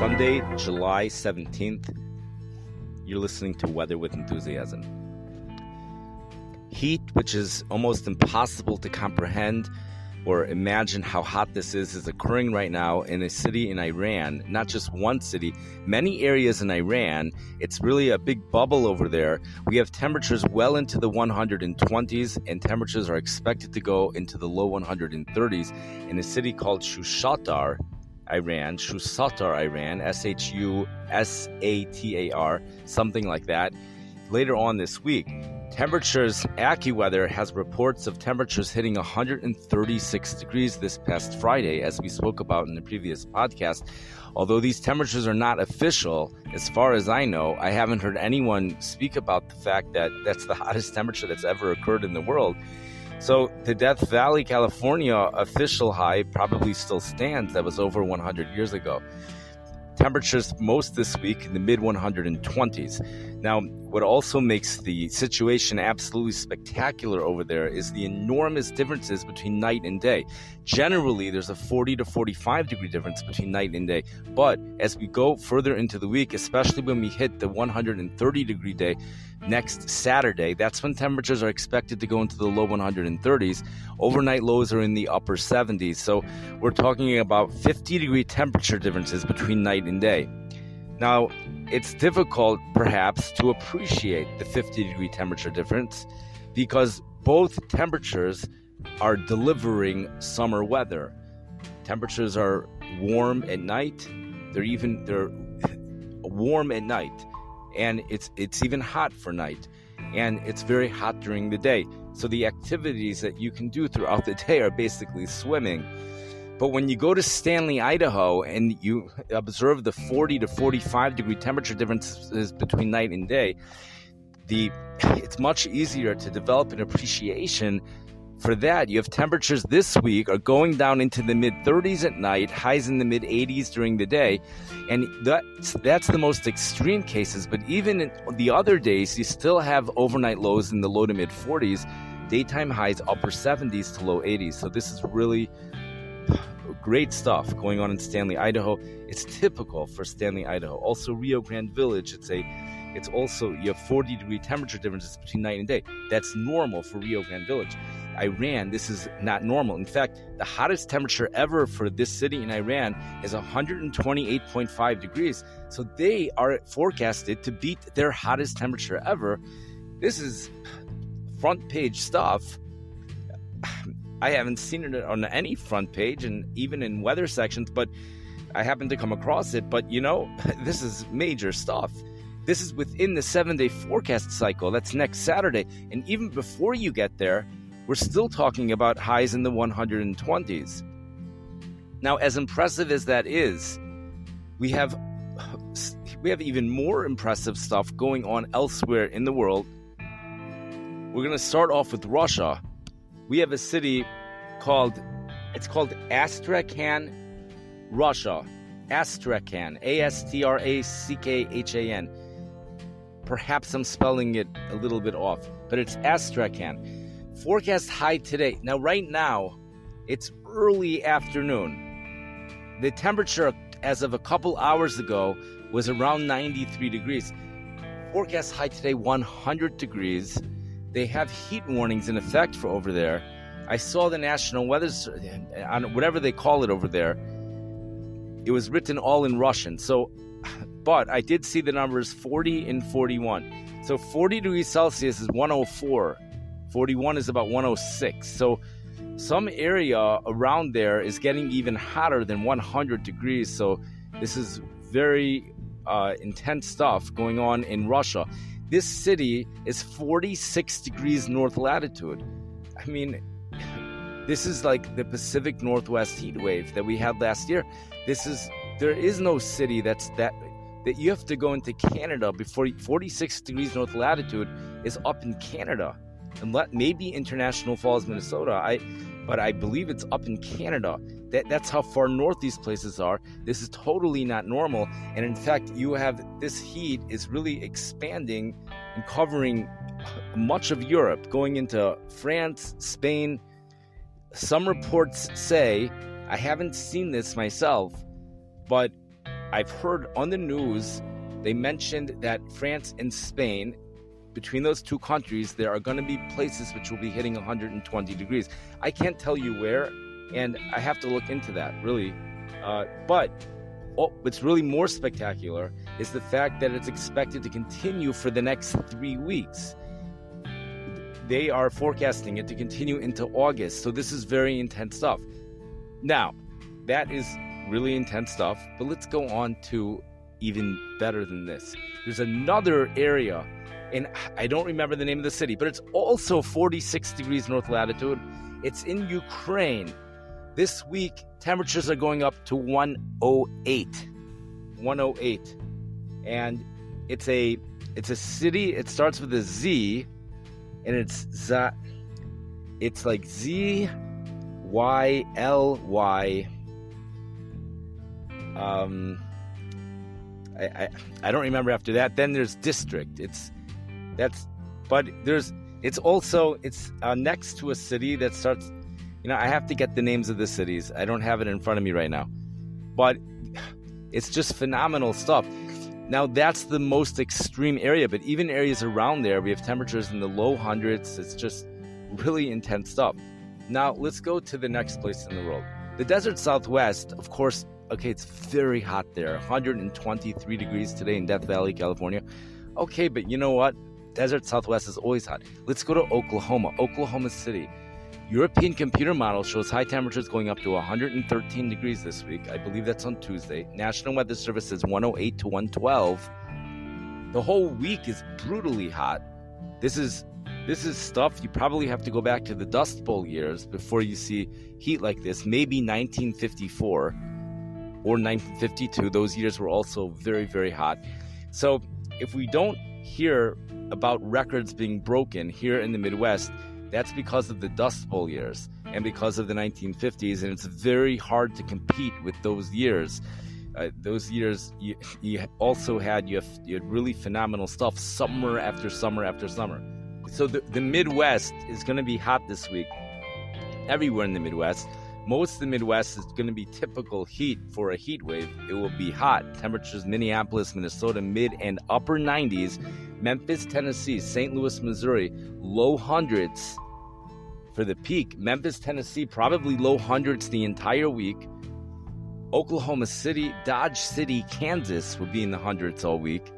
Sunday, July 17th. You're listening to Weather with Enthusiasm. Heat, which is almost impossible to comprehend or imagine how hot this is occurring right now in a city in Iran. Not just one city, many areas in Iran. It's really a big bubble over there. We have temperatures well into the 120s, and temperatures are expected to go into the low 130s in a city called Shushatar, Iran, Shushatar, something like that, later on this week. Temperatures, AccuWeather has reports of temperatures hitting 136 degrees this past Friday, as we spoke about in the previous podcast. Although these temperatures are not official, as far as I know, I haven't heard anyone speak about the fact that that's the hottest temperature that's ever occurred in the world. So the Death Valley, California official high probably still stands. That was over 100 years ago. Temperatures most this week in the mid 120s. Now, what also makes the situation absolutely spectacular over there is the enormous differences between night and day. Generally, there's a 40 to 45 degree difference between night and day. But as we go further into the week, especially when we hit the 130 degree day next Saturday, that's when temperatures are expected to go into the low 130s. Overnight lows are in the upper 70s. So we're talking about 50 degree temperature differences between night and day. Now, it's difficult, perhaps, to appreciate the 50 degree temperature difference because both temperatures are delivering summer weather. Temperatures are warm at night. They're warm at night, and it's even hot for night, and it's very hot during the day. So the activities that you can do throughout the day are basically swimming. But when you go to Stanley, Idaho, and you observe the 40 to 45 degree temperature differences between night and day, it's much easier to develop an appreciation for that. You have temperatures this week are going down into the mid-30s at night, highs in the mid-80s during the day, and that's the most extreme cases. But even in the other days, you still have overnight lows in the low to mid-40s, daytime highs upper 70s to low 80s. So this is really great stuff going on in Stanley, Idaho. It's typical for Stanley, Idaho. Also Rio Grande Village, it's also, you have 40 degree temperature differences between night and day. That's normal for Rio Grande Village. Iran, this is not normal. In fact, the hottest temperature ever for this city in Iran is 128.5 degrees. So they are forecasted to beat their hottest temperature ever. This is front page stuff. I haven't seen it on any front page and even in weather sections, but I happened to come across it. But this is major stuff. This is within the 7-day forecast cycle. That's next Saturday. And even before you get there, we're still talking about highs in the 120s. Now, as impressive as that is, we have even more impressive stuff going on elsewhere in the world. We're going to start off with Russia. We have a city called Astrakhan, Russia. Astrakhan, Astrakhan. Perhaps I'm spelling it a little bit off, but it's Astrakhan. Forecast high today. Now, right now, it's early afternoon. The temperature as of a couple hours ago was around 93 degrees. Forecast high today, 100 degrees. They have heat warnings in effect for over there. I saw the National Weather, on whatever they call it over there. It was written all in Russian. But I did see the numbers 40 and 41. So 40 degrees Celsius is 104. 41 is about 106. So some area around there is getting even hotter than 100 degrees. So this is very intense stuff going on in Russia. This city is 46 degrees north latitude. I mean, this is like the Pacific Northwest heat wave that we had last year. There is no city that you have to go into Canada before 46 degrees north latitude is up in Canada. And maybe International Falls, Minnesota. But I believe it's up in Canada. That's how far north these places are. This is totally not normal. And in fact, you have this heat is really expanding and covering much of Europe, going into France, Spain. Some reports say, I haven't seen this myself, but I've heard on the news, they mentioned that France and Spain, between those two countries, there are going to be places which will be hitting 120 degrees. I can't tell you where, and I have to look into that, really. But what's really more spectacular is the fact that it's expected to continue for the next 3 weeks. They are forecasting it to continue into August, so this is very intense stuff. Now, that is really intense stuff, but let's go on to even better than this. There's another area, and I don't remember the name of the city, but it's also 46 degrees north latitude. It's in Ukraine. This week, temperatures are going up to 108. 108. And it's a city, it starts with a Z, and it's like Z-Y-L-Y. I don't remember after that. Then there's district. It's next to a city that starts, I have to get the names of the cities. I don't have it in front of me right now, but it's just phenomenal stuff. Now that's the most extreme area, but even areas around there, we have temperatures in the low hundreds. It's just really intense stuff. Now let's go to the next place in the world. The desert Southwest, of course. Okay, it's very hot there. 123 degrees today in Death Valley, California. Okay, but you know what? Desert Southwest is always hot. Let's go to Oklahoma, Oklahoma City. European computer model shows high temperatures going up to 113 degrees this week. I believe that's on Tuesday. National Weather Service says 108 to 112. The whole week is brutally hot. This is stuff you probably have to go back to the Dust Bowl years before you see heat like this. Maybe 1954. Or 1952, those years were also very, very hot. So if we don't hear about records being broken here in the Midwest, that's because of the Dust Bowl years and because of the 1950s, and it's very hard to compete with those years. Those years, you had really phenomenal stuff summer after summer after summer. So the Midwest is going to be hot this week, everywhere in the Midwest. Most of the Midwest is going to be typical heat for a heat wave. It will be hot. Temperatures Minneapolis, Minnesota, mid and upper 90s. Memphis, Tennessee, St. Louis, Missouri, low hundreds for the peak. Memphis, Tennessee, probably low hundreds the entire week. Oklahoma City, Dodge City, Kansas will be in the hundreds all week.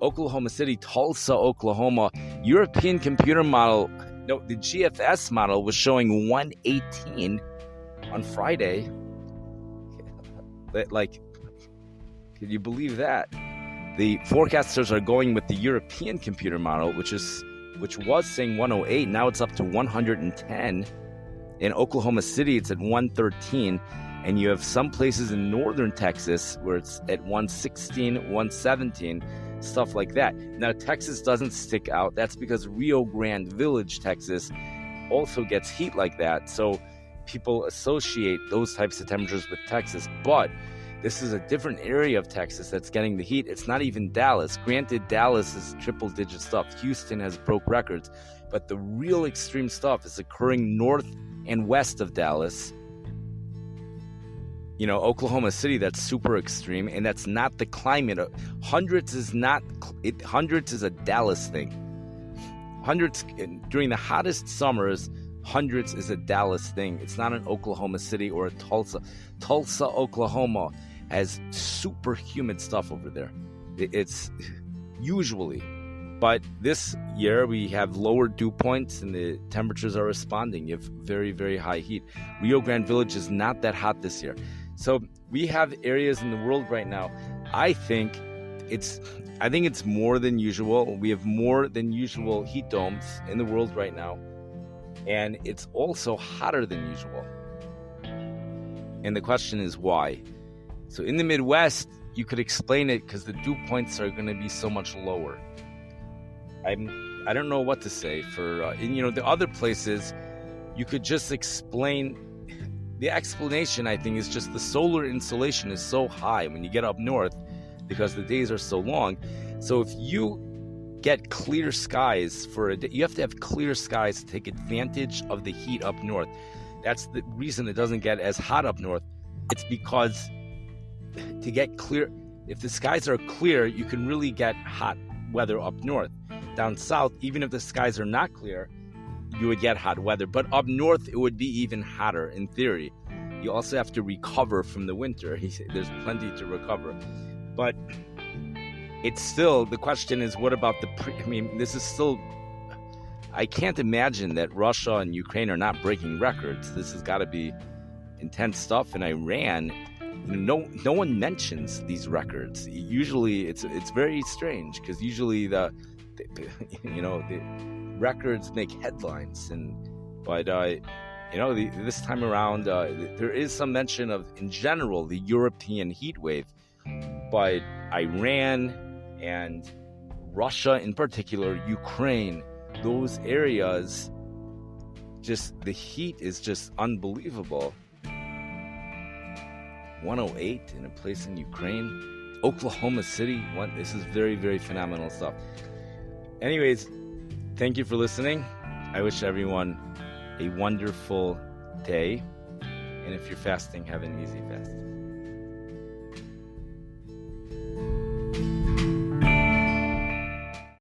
Oklahoma City, Tulsa, Oklahoma. European computer model, the GFS model was showing 118 on Friday. Like, can you believe that? The forecasters are going with the European computer model, which was saying 108. Now it's up to 110. In Oklahoma City, it's at 113. And you have some places in northern Texas where it's at 116, 117, stuff like that. Now, Texas doesn't stick out. That's because Rio Grande Village, Texas, also gets heat like that. So people associate those types of temperatures with Texas. But this is a different area of Texas that's getting the heat. It's not even Dallas. Granted, Dallas is triple-digit stuff. Houston has broke records. But the real extreme stuff is occurring north and west of Dallas. Oklahoma City, that's super extreme, and that's not the climate. Hundreds is a Dallas thing. Hundreds, during the hottest summers, hundreds is a Dallas thing. It's not an Oklahoma City or a Tulsa. Tulsa, Oklahoma has super humid stuff over there. It's usually. But this year we have lower dew points and the temperatures are responding. You have very, very high heat. Rio Grande Village is not that hot this year. So we have areas in the world right now. I think it's more than usual. We have more than usual heat domes in the world right now. And it's also hotter than usual. And the question is why? So in the Midwest, you could explain it because the dew points are going to be so much lower. I don't know what to say for the other places. You could just explain. The explanation, I think, is just the solar insolation is so high when you get up north because the days are so long. So if you get clear skies for a day, you have to have clear skies to take advantage of the heat up north. That's the reason it doesn't get as hot up north. It's because to get clear, if the skies are clear, you can really get hot weather up north. Down south, even if the skies are not clear, you would get hot weather. But up north, it would be even hotter in theory. You also have to recover from the winter. There's plenty to recover. But it's still, the question is, what about this is still, I can't imagine that Russia and Ukraine are not breaking records. This has got to be intense stuff. And Iran, no one mentions these records. Usually it's very strange, because usually the records make headlines, but this time around there is some mention of, in general, the European heat wave, but Iran and Russia in particular, Ukraine, those areas, just the heat is just unbelievable. 108 in a place in Ukraine, Oklahoma City. This is very, very phenomenal stuff. Anyways, thank you for listening. I wish everyone a wonderful day. And if you're fasting, have an easy fast.